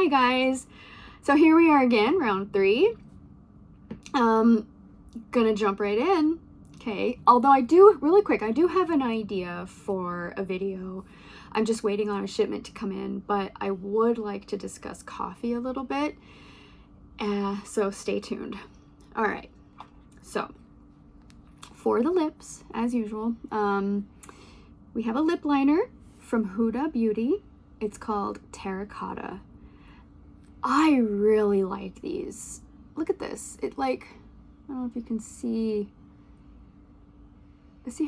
Hi guys. So here we are again, round 3. Gonna jump right in. Okay, although I do have an idea for a video. I'm just waiting on a shipment to come in, but I would like to discuss coffee a little bit. So stay tuned. All right, so for the lips, as usual, we have a lip liner from Huda Beauty. It's called Terracotta. I really like these. Look at this. It like, I don't know if you can see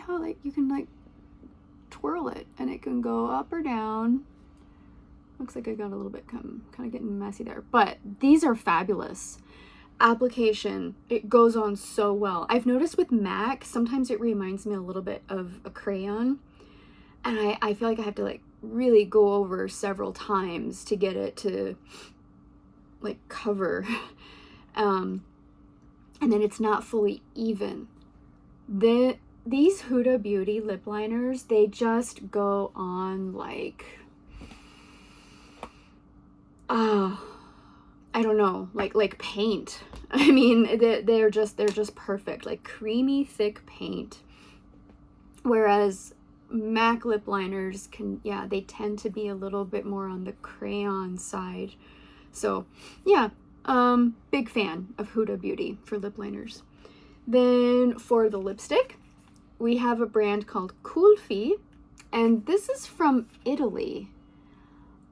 how like you can like twirl it and it can go up or down. Looks like I got a little bit kind of getting messy there, but these are fabulous. Application, it goes on so well. I've noticed with MAC, sometimes it reminds me a little bit of a crayon, and I feel like I have to like really go over several times to get it to like cover, and then it's not fully even. These Huda Beauty lip liners, they just go on like, I don't know, like paint. I mean, they're just perfect, like creamy thick paint. Whereas MAC lip liners they tend to be a little bit more on the crayon side. So yeah, big fan of Huda Beauty for lip liners. Then for the lipstick, we have a brand called Kulfi, and this is from Italy,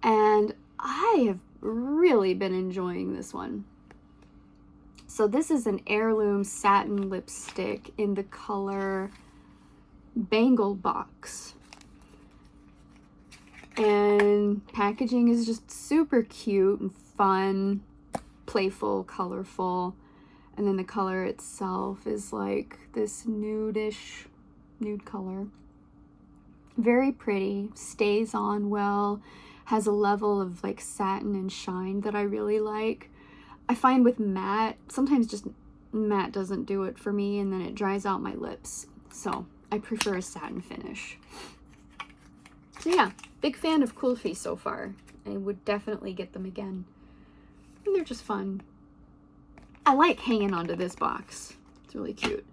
and I have really been enjoying this one. So this is an heirloom satin lipstick in the color Bangle Box, and packaging is just super cute and fun, playful, colorful, and then the color itself is like this nude color. Very pretty, stays on well, has a level of like satin and shine that I really like. I find with matte, sometimes just matte doesn't do it for me, and then it dries out my lips. So I prefer a satin finish. So yeah, big fan of Kulfi so far. I would definitely get them again. And they're just fun. I like hanging onto this box. It's really cute.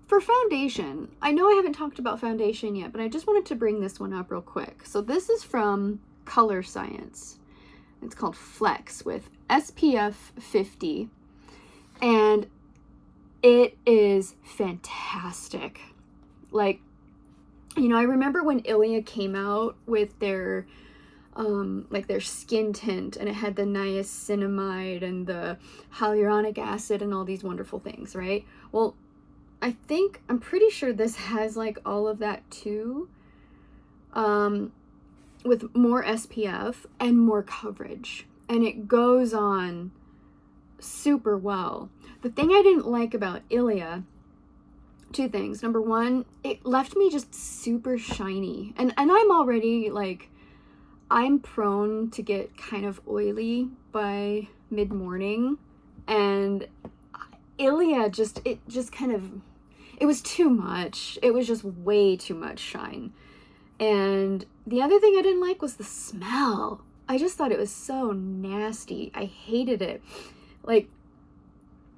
For foundation, I know I haven't talked about foundation yet, but I just wanted to bring this one up real quick. So this is from ColorScience. It's called Flex with SPF 50, and it is fantastic. Like, you know, I remember when Ilia came out with their like their skin tint, and it had the niacinamide and the hyaluronic acid and all these wonderful things, right? Well, I'm pretty sure this has like all of that too, with more SPF and more coverage, and it goes on super well. The thing I didn't like about Ilia, 2 things. Number 1, it left me just super shiny, and I'm already like, I'm prone to get kind of oily by mid-morning, and Ilia it was too much. It was just way too much shine. And the other thing I didn't like was the smell. I just thought it was so nasty. I hated it. Like,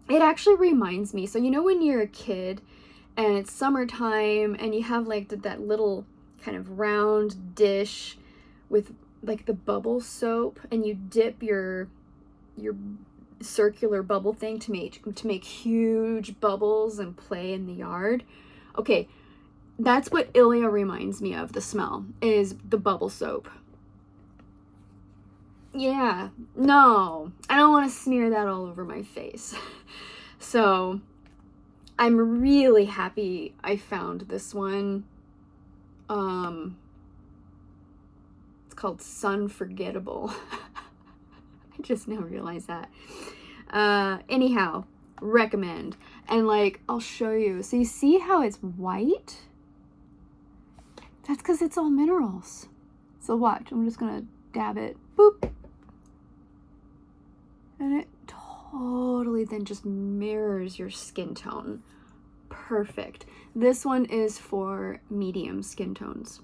it actually reminds me, so you know when you're a kid and it's summertime and you have like that little kind of round dish with like the bubble soap, and you dip your circular bubble thing to make huge bubbles and play in the yard. Okay, that's what Ilia reminds me of. The smell is the bubble soap. Yeah, no, I don't want to smear that all over my face. So I'm really happy I found this one. It's called Sunforgettable. I just now realized that. Anyhow, recommend. And like, I'll show you. So you see how it's white? That's because it's all minerals. So watch, I'm just gonna dab it. Boop. And it totally then just mirrors your skin tone. Perfect. This one is for medium skin tones.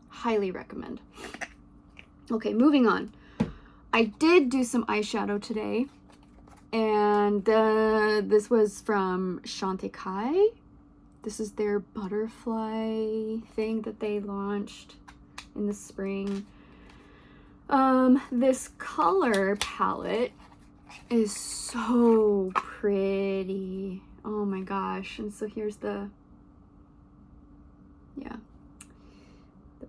Highly recommend. Okay, moving on. I did do some eyeshadow today, and this was from Chantecaille. This is their butterfly thing that they launched in the spring. This color palette is so pretty. Oh my gosh. And so here's the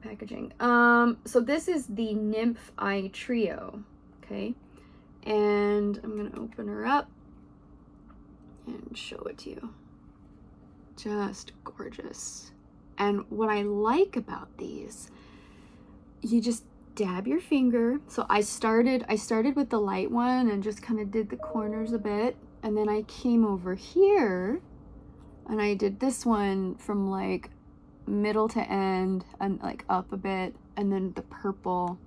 packaging. So this is the Nymph Eye Trio, okay? And I'm gonna open her up and show it to you. Just gorgeous. And what I like about these, you just dab your finger. So I started with the light one and just kind of did the corners a bit, and then I came over here and I did this one from like middle to end and like up a bit, and then the purple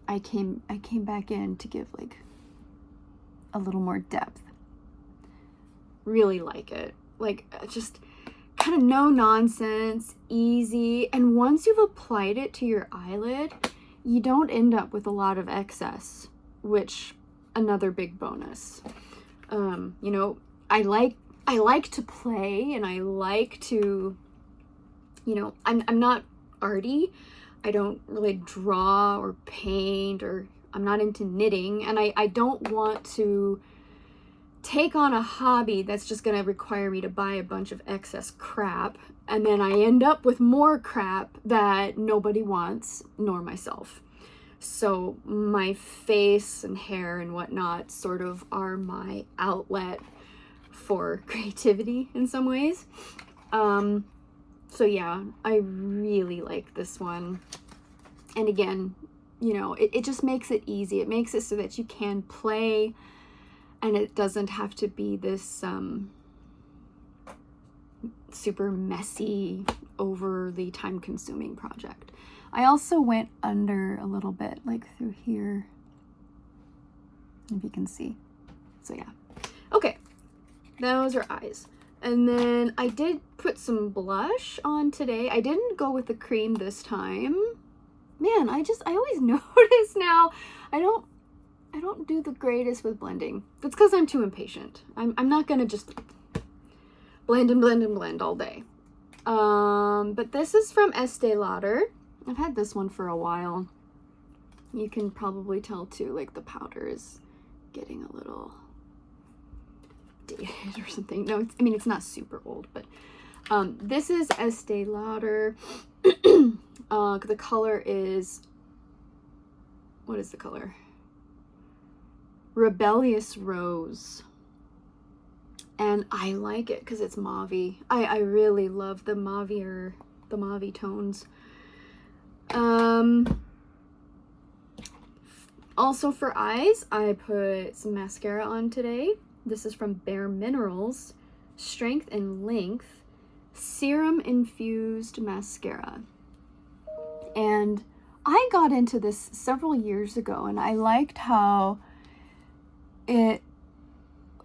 I came back in to give like a little more depth. Really like it. Like, just kind of no nonsense, easy, and once you've applied it to your eyelid, you don't end up with a lot of excess, which another big bonus. You know, I like to play, and I like to, you know, I'm not arty. I don't really draw or paint, or I'm not into knitting, and I don't want to take on a hobby that's just going to require me to buy a bunch of excess crap, and then I end up with more crap that nobody wants, nor myself. So my face and hair and whatnot sort of are my outlet for creativity in some ways. So yeah, I really like this one. And again, you know, it just makes it easy. It makes it so that you can play, and it doesn't have to be this super messy, overly time-consuming project. I also went under a little bit, like through here, if you can see. So yeah. Okay, those are eyes. And then I did put some blush on today. I didn't go with the cream this time. Man, I always notice now I don't do the greatest with blending. That's because I'm too impatient. I'm not gonna just blend and blend and blend all day. But this is from Estee Lauder. I've had this one for a while. You can probably tell too, like the powder is getting a little dated or something. No, I mean, it's not super old, but this is Estee Lauder. The color is, what is the color? Rebellious Rose. And I like it because it's mauve-y. I really love the mauve tones. Also for eyes, I put some mascara on today. This is from Bare Minerals, Strength and Length Serum Infused Mascara. And I got into this several years ago, and I liked how it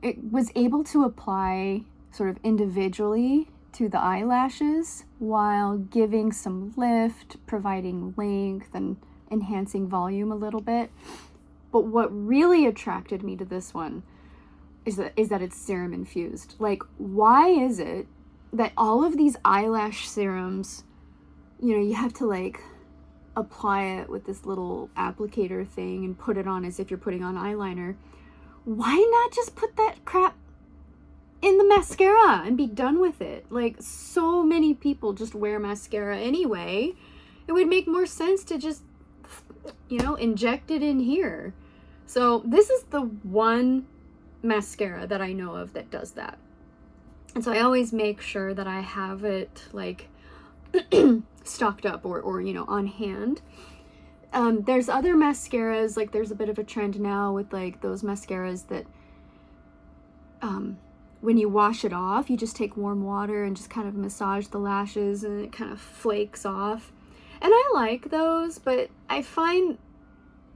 was able to apply sort of individually to the eyelashes while giving some lift, providing length, and enhancing volume a little bit. But what really attracted me to this one is that it's serum infused. Like, why is it that all of these eyelash serums, you know, you have to like apply it with this little applicator thing and put it on as if you're putting on eyeliner? Why not just put that crap in the mascara and be done with it? Like, so many people just wear mascara anyway. It would make more sense to just, you know, inject it in here. So this is the one mascara that I know of that does that. And so I always make sure that I have it like stocked up or you know, on hand. There's other mascaras, like there's a bit of a trend now with like those mascaras that when you wash it off, you just take warm water and just kind of massage the lashes and it kind of flakes off. And I like those, but I find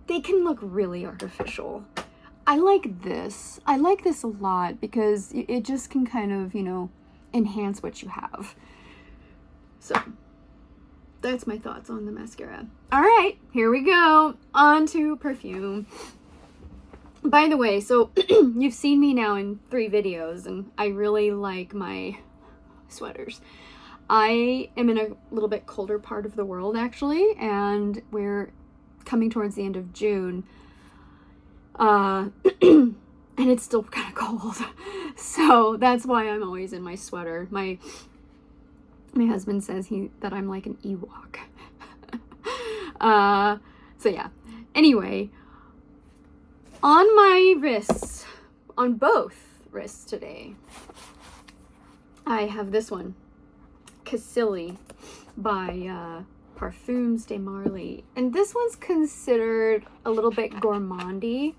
they can look really artificial. I like this. I like this a lot because it just can kind of, you know, enhance what you have. So that's my thoughts on the mascara. All right, here we go. On to perfume. By the way, so you've seen me now in 3 videos, and I really like my sweaters. I am in a little bit colder part of the world, actually, and we're coming towards the end of June. And it's still kind of cold. So that's why I'm always in my sweater. My husband says that I'm like an Ewok. So yeah. Anyway, on my wrists, on both wrists today, I have this one, Cassili by Parfums de Marly. And this one's considered a little bit gourmandy.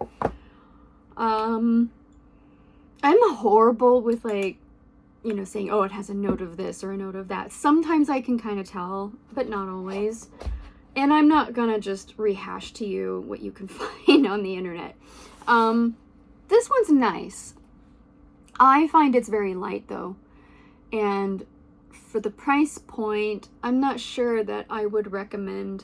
I'm horrible with, like, you know, saying, oh, it has a note of this or a note of that. Sometimes I can kind of tell, but not always. And I'm not gonna just rehash to you what you can find on the internet. This one's nice. I find it's very light though. And for the price point, I'm not sure that I would recommend,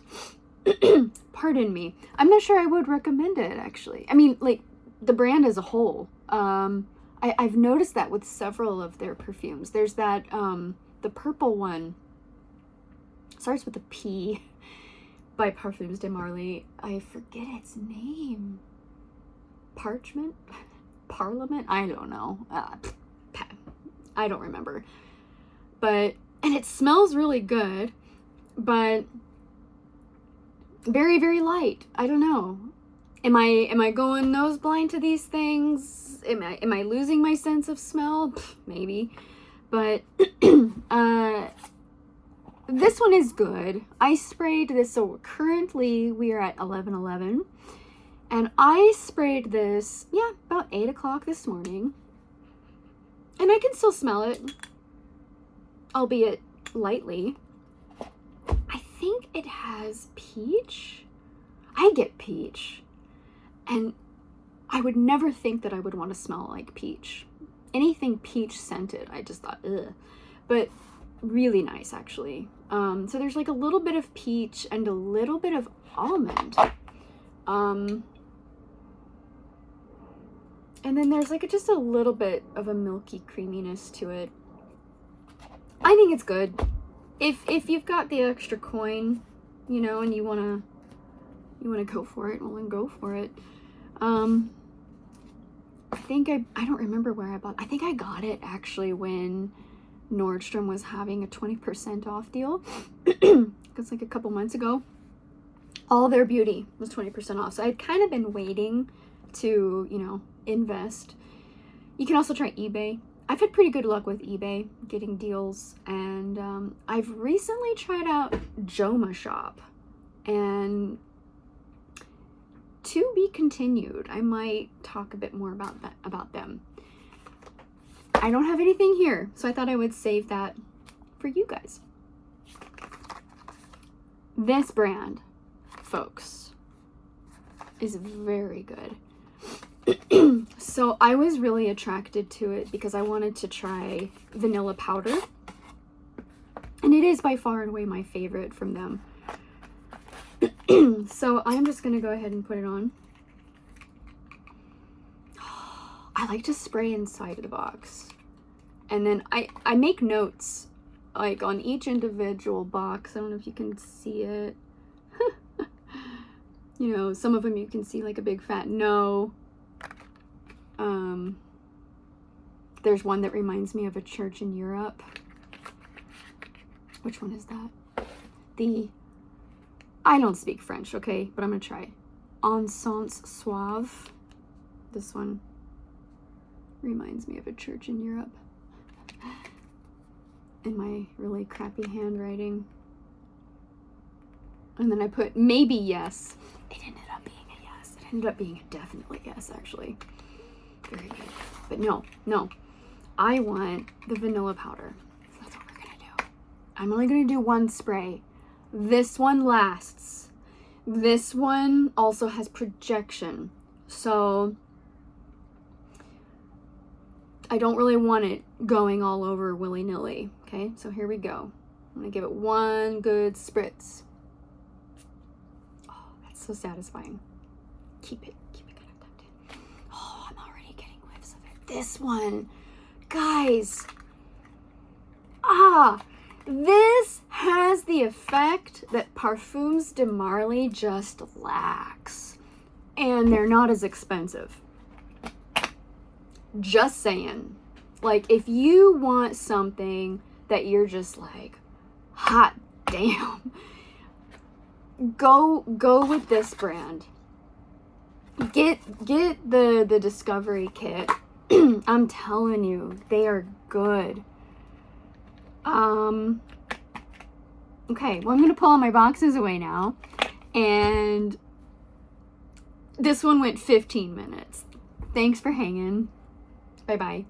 pardon me, I'm not sure I would recommend it actually. I mean, like, the brand as a whole. I've noticed that with several of their perfumes. There's that, the purple one, starts with a P, by Parfums de Marly. I forget its name. Parliament? I don't know. I don't remember. But, and it smells really good, but very, very light. I don't know. Am I going nose blind to these things? Am I losing my sense of smell? Maybe. But this one is good. I sprayed this, so currently we are at 11:11, and I sprayed this, yeah, about 8 o'clock this morning, and I can still smell it, albeit lightly. I think it has peach. I get peach, and I would never think that I would want to smell like peach. Anything peach scented, I just thought, ugh. But really nice, actually. So there's like a little bit of peach and a little bit of almond. And then there's like just a little bit of a milky creaminess to it. I think it's good. If you've got the extra coin, you know, and you wanna go for it, well then go for it. I think I don't remember where I bought. I think I got it actually when Nordstrom was having a 20% off deal. It's like a couple months ago. All their beauty was 20% off. So I'd kind of been waiting to, you know, invest. You can also try eBay. I've had pretty good luck with eBay getting deals, and I've recently tried out Joma Shop, and to be continued. I might talk a bit more about them. I don't have anything here, so I thought I would save that for you guys. This brand, folks, is very good. So I was really attracted to it because I wanted to try vanilla powder, and it is by far and away my favorite from them. So I'm just gonna go ahead and put it on. I like to spray inside of the box, and then I make notes like on each individual box. I don't know if you can see it. You know, some of them you can see like a big fat no. There's one that reminds me of a church in Europe. Which one is that? I don't speak French, okay, but I'm gonna try. Encens Suave. This one reminds me of a church in Europe. In my really crappy handwriting. And then I put maybe yes. It ended up being a yes. It ended up being a definitely yes, actually. Very good. But no. I want the vanilla powder. So that's what we're gonna do. I'm only gonna do one spray. This one lasts. This one also has projection. So I don't really want it going all over willy-nilly. Okay, so here we go. I'm gonna give it one good spritz. Oh, that's so satisfying. Keep it kind of tucked in. Oh, I'm already getting whiffs of it. This one, guys. This has the effect that Parfums de Marly just lacks. And they're not as expensive. Just saying. Like, if you want something that you're just like, hot damn, go with this brand. Get the Discovery Kit. I'm telling you, they are good. Okay, well, I'm gonna pull all my boxes away now, and this one went 15 minutes. Thanks for hanging. Bye bye.